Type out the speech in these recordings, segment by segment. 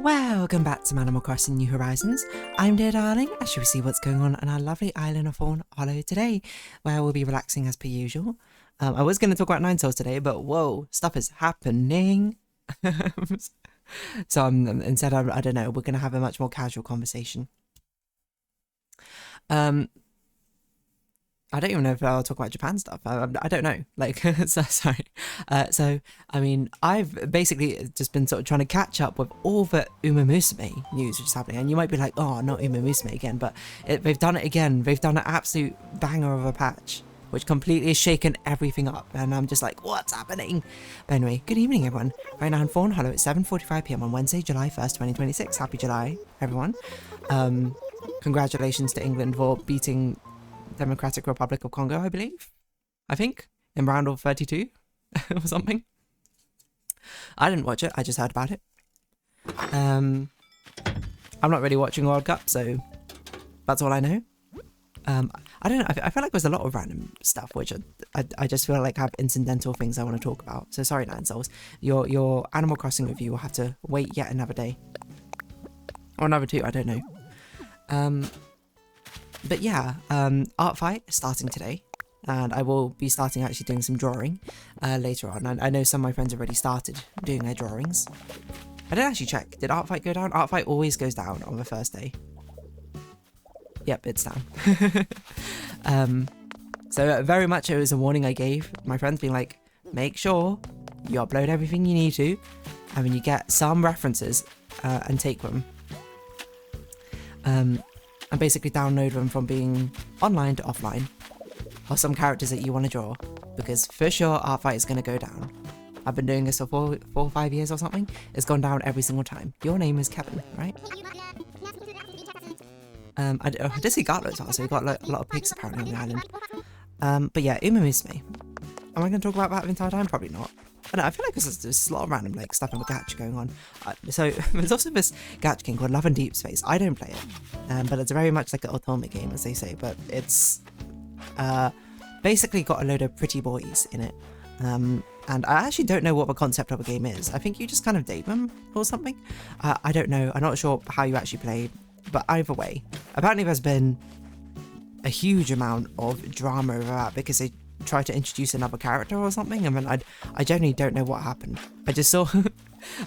Welcome back to Animal Crossing New Horizons. I'm dear darling, as you see what's going on our lovely island of Fawnhallow today, where we'll be relaxing as per usual. I was going to talk about Nine Souls today, but whoa, stuff is happening. So instead, I don't know, we're going to have a much more casual conversation. I don't even know if I'll talk about Japan stuff. I don't know. Like, so sorry. So, I mean, I've basically just been sort of trying to catch up with all the Uma Musume news which is happening. And you might be like, oh, not Uma Musume again. But they've done it again. They've done an absolute banger of a patch, which completely has shaken everything up. And I'm just like, what's happening? But anyway, good evening, everyone. Right now in Fawnhallow at 7:45 PM on Wednesday, July 1st, 2026. Happy July, everyone. Congratulations to England for beating Democratic Republic of Congo, I believe. I think in round of 32 or something. I didn't watch it. I just heard about it. I'm not really watching World Cup, so that's all I know. I don't know. I feel like there's a lot of random stuff which I just feel like have incidental things I want to talk about. So sorry, Nine Souls. Your Animal Crossing review will have to wait yet another day or another two. I don't know. But yeah, art fight is starting today, and I will be starting actually doing some drawing later on. I know some of my friends already started doing their drawings. I didn't actually check. Did art fight go down? Art fight always goes down on the first day. Yep, it's down. So very much it was a warning I gave my friends, being like, make sure you upload everything you need to, and when you get some references and take them. And basically download them from being online to offline, or some characters that you want to draw, because for sure art fight is going to go down. I've been doing this for 4 or 5 years or something. It's gone down every single time. Your name is Kevin, right? I did see Gartlo as well, so we got a lot of pigs apparently on the island. But yeah, Uma Musume. Am I going to talk about that the entire time? Probably not. I don't know, I feel like there's a lot of random like stuff in the gacha going on. So there's also this gacha game called Love and Deep Space. I don't play it, but it's very much like an ultimate game, as they say. But it's basically got a load of pretty boys in it. And I actually don't know what the concept of a game is. I think you just kind of date them or something. I don't know. I'm not sure how you actually play, but either way, apparently there's been a huge amount of drama over that because they try to introduce another character or something, and then I genuinely don't know what happened. I just saw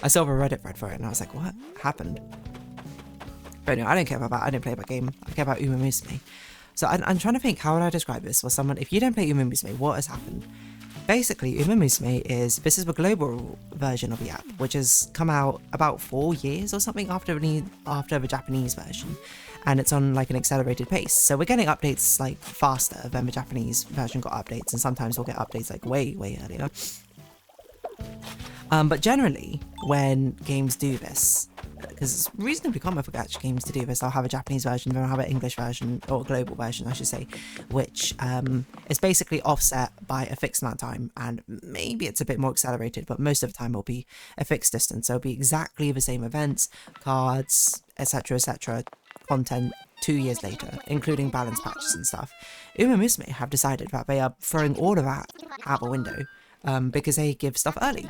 I saw a Reddit thread for it and I was like, what happened? But anyway, I don't care about that. I don't play that game. I care about Uma Musume. So I'm trying to think, how would I describe this for someone? If you don't play Uma Musume, what has happened? Basically, Uma Musume is the global version of the app, which has come out about 4 years or something after the Japanese version, and it's on like an accelerated pace. So we're getting updates like faster than the Japanese version got updates, and sometimes we'll get updates like way earlier. But generally, when games do this, because it's reasonably common for gacha games to do this, they'll have a Japanese version, they'll have an English version, or a global version, I should say, which is basically offset by a fixed amount of time, and maybe it's a bit more accelerated, but most of the time it'll be a fixed distance, so it'll be exactly the same events, cards, etc, content 2 years later, including balance patches and stuff. Uma Musume have decided that they are throwing all of that out the window because they give stuff early.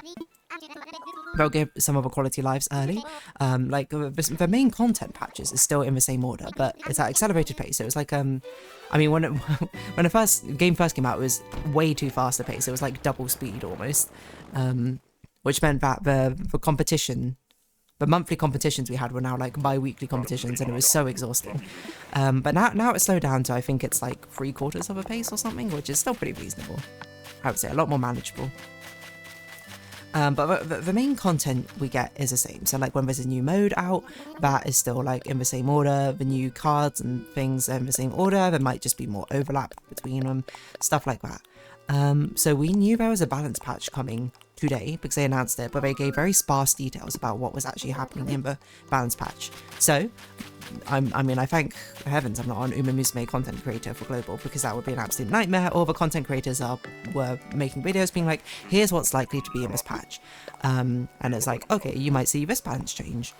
They'll give some of the quality lives early. Like the main content patches is still in the same order, but it's at accelerated pace. So it was like I mean, when the game first came out, it was way too fast a pace. It was like double speed almost, which meant that the competition, the monthly competitions we had were now like bi-weekly competitions, and it was so exhausting. But now it's slowed down to, I think it's like 3/4 of a pace or something, which is still pretty reasonable. I would say a lot more manageable. But the main content we get is the same. So like when there's a new mode out, that is still like in the same order. The new cards and things are in the same order. There might just be more overlap between them, stuff like that. So we knew there was a balance patch coming today because they announced it, but they gave very sparse details about what was actually happening in the balance patch. So I mean, I thank heavens I'm not an Uma Musume content creator for global, because that would be an absolute nightmare. All the content creators were making videos being like, here's what's likely to be in this patch, and it's like, okay, you might see this balance change,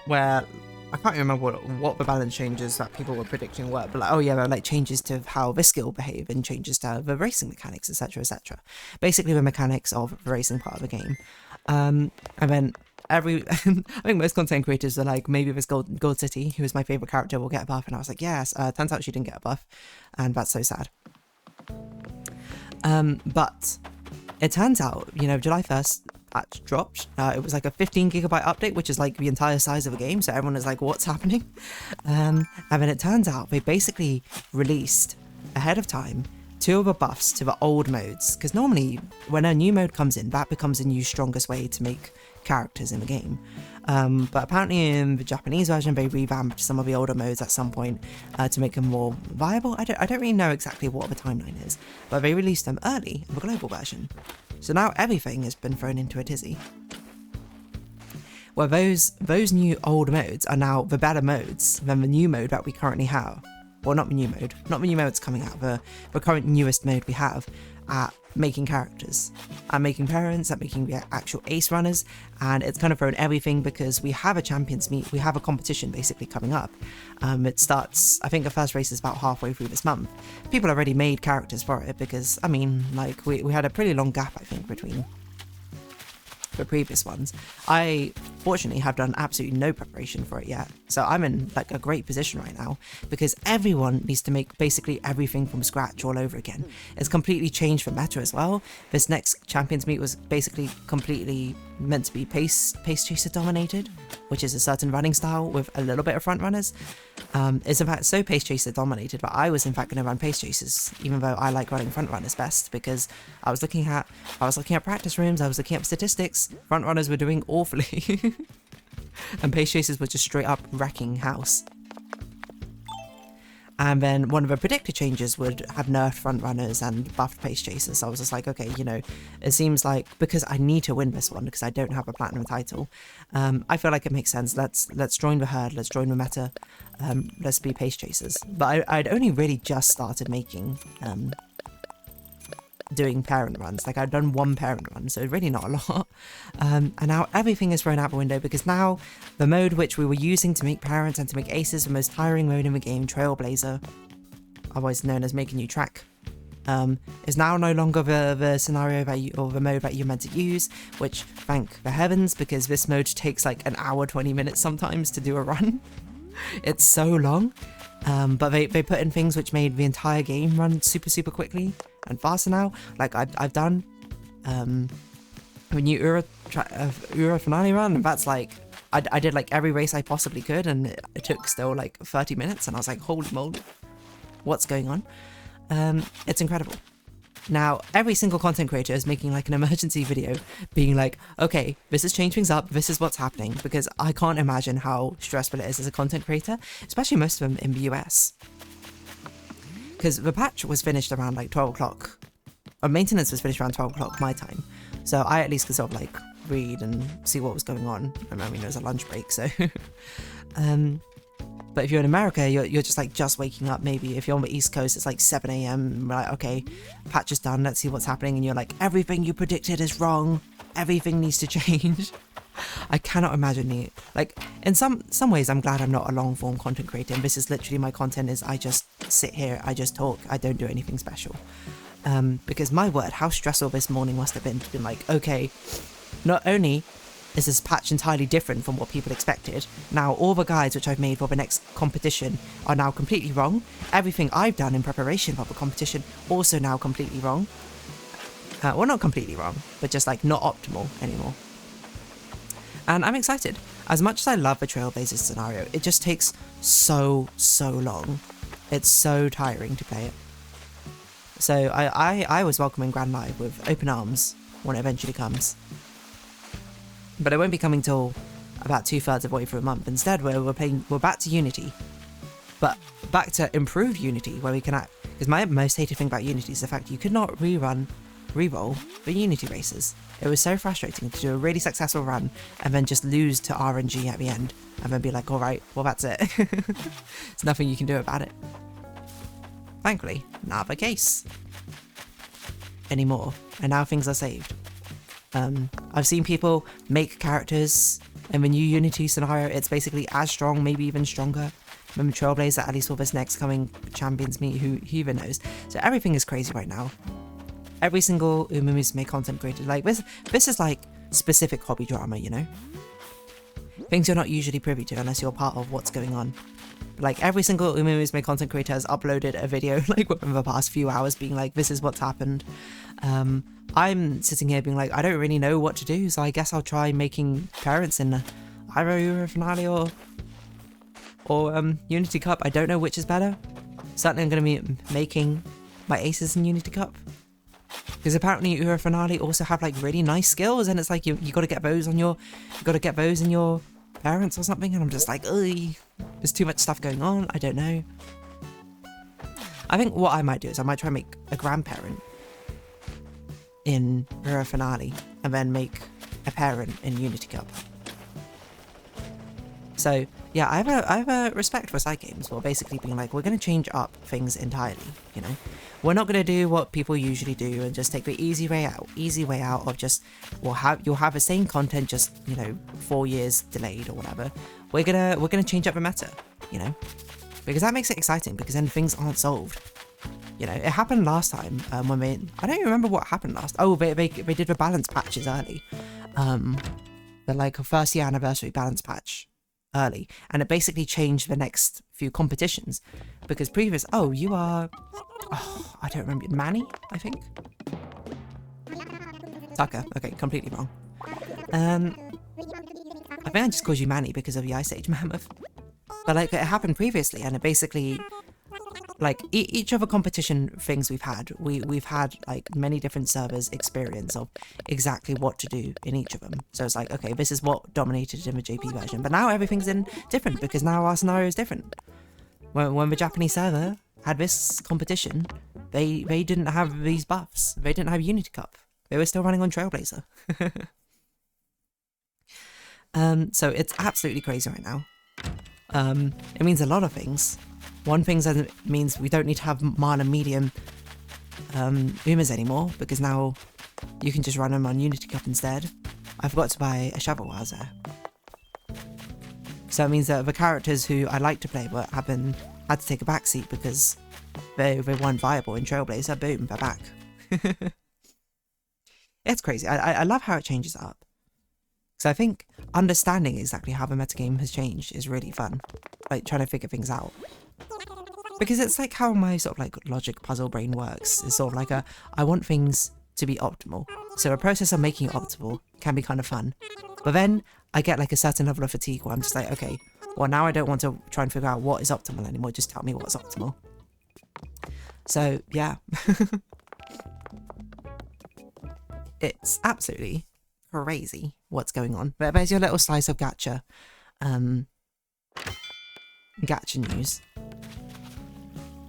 where I can't remember what the balance changes that people were predicting were, but like, oh yeah, like changes to how the skill behave and changes to the racing mechanics, etc, etc. Basically the mechanics of the racing part of the game. And then I think most content creators are like, maybe this Gold City, who is my favorite character, will get a buff, and I was like, yes. Turns out she didn't get a buff, and that's so sad. But it turns out, you know, July 1st patch dropped. It was like a 15 gigabyte update, which is like the entire size of a game, so everyone is like, what's happening? And then it turns out they basically released ahead of time 2 of the buffs to the old modes, because normally when a new mode comes in, that becomes a new strongest way to make characters in the game. But apparently in the Japanese version they revamped some of the older modes at some point to make them more viable. I don't really know exactly what the timeline is, but they released them early in the global version. So now everything has been thrown into a tizzy. Well, those new old modes are now the better modes than the new mode that we currently have. Well, not the new mode that's coming out, the current newest mode we have at making characters, at making parents, at making the actual ace runners, and it's kind of thrown everything because we have a champions meet, we have a competition basically coming up. It starts, I think the first race is about halfway through this month. People already made characters for it because, I mean, like, we had a pretty long gap, I think, between the previous ones. I fortunately have done absolutely no preparation for it yet, so I'm in like a great position right now because everyone needs to make basically everything from scratch all over again. It's completely changed the meta as well. This next champions meet was basically completely meant to be pace chaser dominated, which is a certain running style with a little bit of front runners. It's in fact so pace chaser dominated, but I was in fact going to run pace chasers, even though I like running front runners best, because I was looking at practice rooms, I was looking at statistics. Front runners were doing awfully and pace chasers were just straight up wrecking house. And then one of the predicted changes would have nerfed front runners and buffed pace chasers. So I was just like, okay, you know, it seems like, because I need to win this one because I don't have a platinum title, I feel like it makes sense. Let's join the herd, let's join the meta, let's be pace chasers. But I'd only really just started making doing parent runs. Like, I'd done one parent run, so really not a lot. And now everything is thrown out the window because now the mode which we were using to make parents and to make aces, the most tiring mode in the game, Trailblazer, otherwise known as making you track, is now no longer the scenario that you, or the mode that you're meant to use, which thank the heavens, because this mode takes like an hour 20 minutes sometimes to do a run. It's so long. But they put in things which made the entire game run super quickly and faster now. Like I've done a new Euro finale run, and that's like I did like every race I possibly could, and it took still like 30 minutes, and I was like, holy moly, what's going on? It's incredible. Now, every single content creator is making like an emergency video being like, okay, this has changed things up, this is what's happening, because I can't imagine how stressful it is as a content creator, especially most of them in the US. Because the patch was finished around like 12 o'clock, or maintenance was finished around 12 o'clock my time, so I at least could sort of like read and see what was going on. I mean, there was a lunch break, so... But if you're in America, you're just like just waking up. Maybe if you're on the East Coast, it's like 7 a.m. We're like, okay, patch is done, let's see what's happening. And you're like, everything you predicted is wrong. Everything needs to change. I cannot imagine it. Like, in some ways, I'm glad I'm not a long form content creator. And this is literally my content is I just sit here, I just talk, I don't do anything special. Because my word, how stressful this morning must have been to be like, okay, not only is this patch entirely different from what people expected, now all the guides which I've made for the next competition are now completely wrong. Everything I've done in preparation for the competition also now completely wrong. Well, not completely wrong, but just like not optimal anymore. And I'm excited. As much as I love the Trailblazers scenario, it just takes so long. It's so tiring to play it. So I was welcoming Grand Live with open arms when it eventually comes. But it won't be coming till about 2/3 of the way through a month. Instead, we're back to Unity, but back to improved Unity, where we can act. Because my most hated thing about Unity is the fact you could not re-roll the Unity races. It was so frustrating to do a really successful run and then just lose to RNG at the end, and then be like, all right, well that's it. There's nothing you can do about it. Thankfully, not the case anymore, and now things are saved. I've seen people make characters in the new Unity scenario. It's basically as strong, maybe even stronger than the Trailblazer, at least for this next coming Champions meet, who even knows. So everything is crazy right now. Every single Umumusume content creator, like this is like specific hobby drama, you know? things you're not usually privy to unless you're part of what's going on. Like every single Umumusme content creator has uploaded a video like within the past few hours being like, this is what's happened. I'm sitting here being like, I don't really know what to do, so I guess I'll try making parents in either Fawnhallow or Unity Cup. I don't know which is better. Certainly I'm going to be making my aces in Unity Cup. Because apparently Fawnhallow also have like really nice skills, and it's like you got to get those on your, in your parents or something, and I'm just like, ugh, there's too much stuff going on. I don't know. I think what I might do is I might try and make a grandparent in Fawnhallow and then make a parent in Unity Cup. So yeah, I have a respect for side games for basically being like, we're going to change up things entirely, you know. We're not going to do what people usually do and just take the easy way out of just, you'll have the same content, just, you know, 4 years delayed or whatever. We're gonna change up the meta, you know, because that makes it exciting, because then things aren't solved. You know, it happened last time when I don't even remember what happened last. Oh, they did the balance patches early, the like first year anniversary balance patch early, and it basically changed the next few competitions, because previous, I don't remember, Manny, I think? Tucker, okay, completely wrong. I think I just called you Manny because of the Ice Age Mammoth. But like, it happened previously, and it basically, like, each of the competition things we've had like many different servers experience of exactly what to do in each of them. So it's like, okay, this is what dominated in the JP version, but now everything's different, because now our scenario is different. When the Japanese server had this competition, they didn't have these buffs. They didn't have Unity Cup. They were still running on Trailblazer. So it's absolutely crazy right now. It means a lot of things. One thing that means we don't need to have mild and medium Umas anymore, because now you can just run them on Unity Cup instead. I forgot to buy a shovel while I was there. So it means that the characters who I like to play but had to take a backseat because they weren't viable in Trailblazer, boom, they're back. It's crazy. I love how it changes up. So I think understanding exactly how the metagame has changed is really fun. Like, trying to figure things out. Because it's like how my sort of like logic puzzle brain works. It's sort of like I want things to be optimal. So the process of making it optimal can be kind of fun. But then I get like a certain level of fatigue where I'm just like, okay, well now I don't want to try and figure out what is optimal anymore. Just tell me what's optimal. So yeah. It's absolutely crazy what's going on. But there's your little slice of gacha. Gacha news.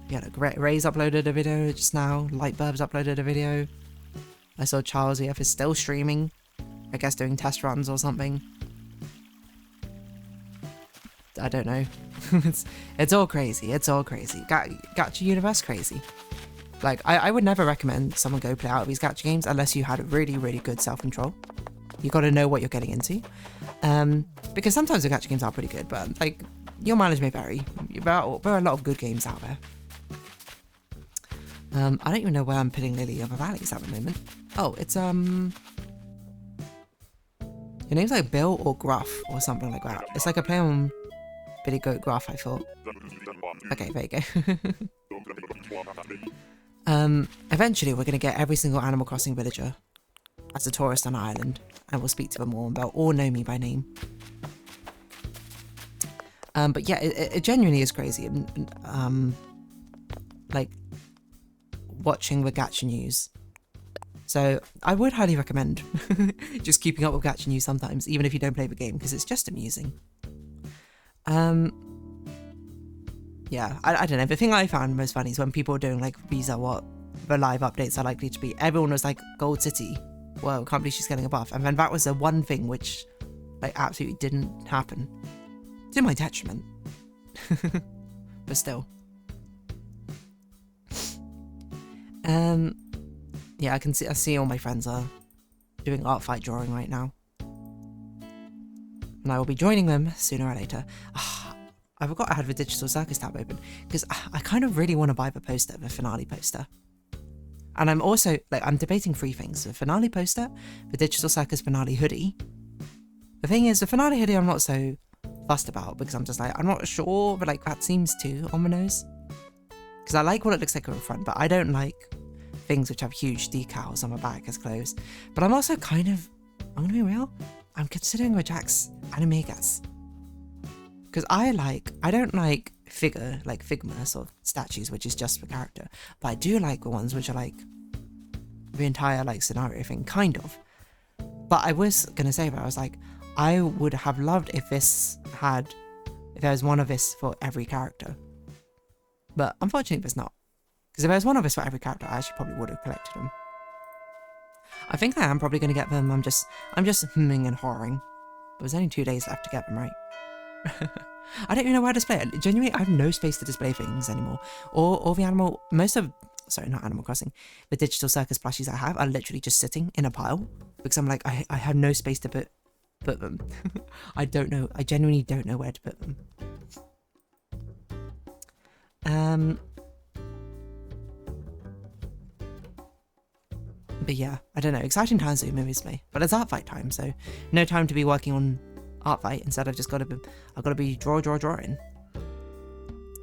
Yeah, look, Ray's uploaded a video just now. Lightburb's uploaded a video. I saw Charles EF is still streaming. I guess doing test runs or something. I don't know. it's all crazy. It's all crazy. Gacha universe crazy. Like, I would never recommend someone go play out of these gacha games unless you had really, really good self-control. You got to know what you're getting into. Because sometimes the gacha games are pretty good, but like, your mileage may vary. There are a lot of good games out there. I don't even know where I'm putting Lily of the Valleys at the moment. Oh, it's your name's like Bill or Gruff or something like that. It's like a play on Billy Goat Gruff, I thought. Okay, there you go. Eventually we're gonna get every single Animal Crossing villager as a tourist on an island, and we'll speak to them all, and they'll all know me by name. But yeah, it genuinely is crazy. Like, watching the gacha news. So I would highly recommend just keeping up with gacha news sometimes, even if you don't play the game, because it's just amusing. Yeah, I don't know. The thing I found most funny is when people are doing like, these are what the live updates are likely to be. Everyone was like, Gold City. Whoa, can't believe she's getting a buff. And then that was the one thing which like absolutely didn't happen. To my detriment. But still. Yeah, I see all my friends are doing art fight drawing right now. And I will be joining them sooner or later. I forgot I had the Digital Circus tab open, because I kind of really want to buy the poster, the finale poster. And I'm also, like, I'm debating 3 things. The finale poster, the Digital Circus finale hoodie, The thing is, the finale hoodie I'm not so fussed about because I'm just like, I'm not sure, but like that seems too on the nose. Because I like what it looks like on the front, but I don't like things which have huge decals on my back as clothes. But I'm also kind of, I'm gonna be real, I'm considering with Jack's anime guts. Because I don't like Figma sort of statues, which is just for character. But I do like the ones which are like the entire like scenario thing, kind of. But I was gonna say, but I was like, I would have loved if there was one of this for every character. But unfortunately there's not. Because if there was one of this for every character, I actually probably would have collected them. I think I am probably gonna get them. I'm just humming and hawing. But there's only 2 days left to get them, right? I don't even know where to display it. Genuinely, I have no space to display things anymore. Or the Animal Crossing. The Digital Circus plushies I have are literally just sitting in a pile. Because I'm like, I have no space to put them. I don't know. I genuinely don't know where to put them. But yeah, I don't know. Exciting times to movies me. But it's art fight time, so no time to be working on art fight. Instead, I've got to be drawing.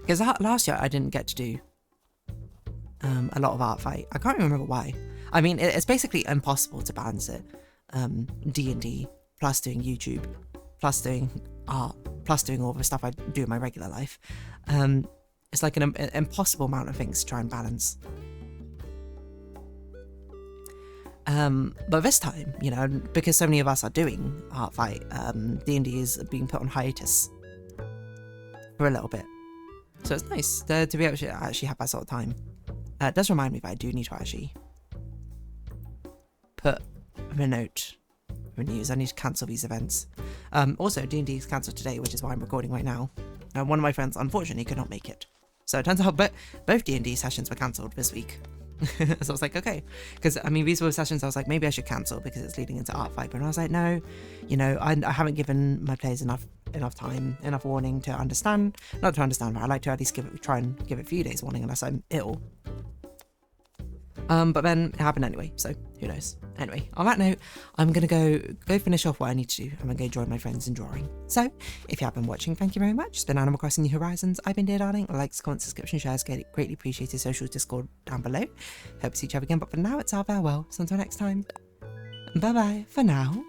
Because last year I didn't get to do a lot of art fight. I can't remember why. I mean, it's basically impossible to balance it. D&D plus doing YouTube plus doing art plus doing all the stuff I do in my regular life. It's like an impossible amount of things to try and balance. But this time, you know, because so many of us are doing art fight, D&D is being put on hiatus for a little bit. So it's nice to be able to actually have that sort of time. It does remind me that I do need to actually put a note for news. I need to cancel these events. Also, D&D is cancelled today, which is why I'm recording right now. One of my friends, unfortunately, could not make it. So it turns out both D&D sessions were cancelled this week. So I was like, okay. Because, I mean, these were sessions I was like, maybe I should cancel because it's leading into art fight. But I was like, no, you know, I haven't given my players enough time, enough warning to understand. Not to understand, but I like to at least try and give it a few days warning unless I'm ill. But then it happened anyway, so who knows. Anyway, on that note, I'm gonna go finish off what I need to do. I'm gonna go join my friends in drawing. So, if you have been watching, thank you very much. It's been Animal Crossing New Horizons. I've been Dear Darling. Likes, comments, subscription, shares, greatly appreciated. Socials, Discord down below. Hope to see each other again, but for now, it's our farewell. So until next time, bye bye for now.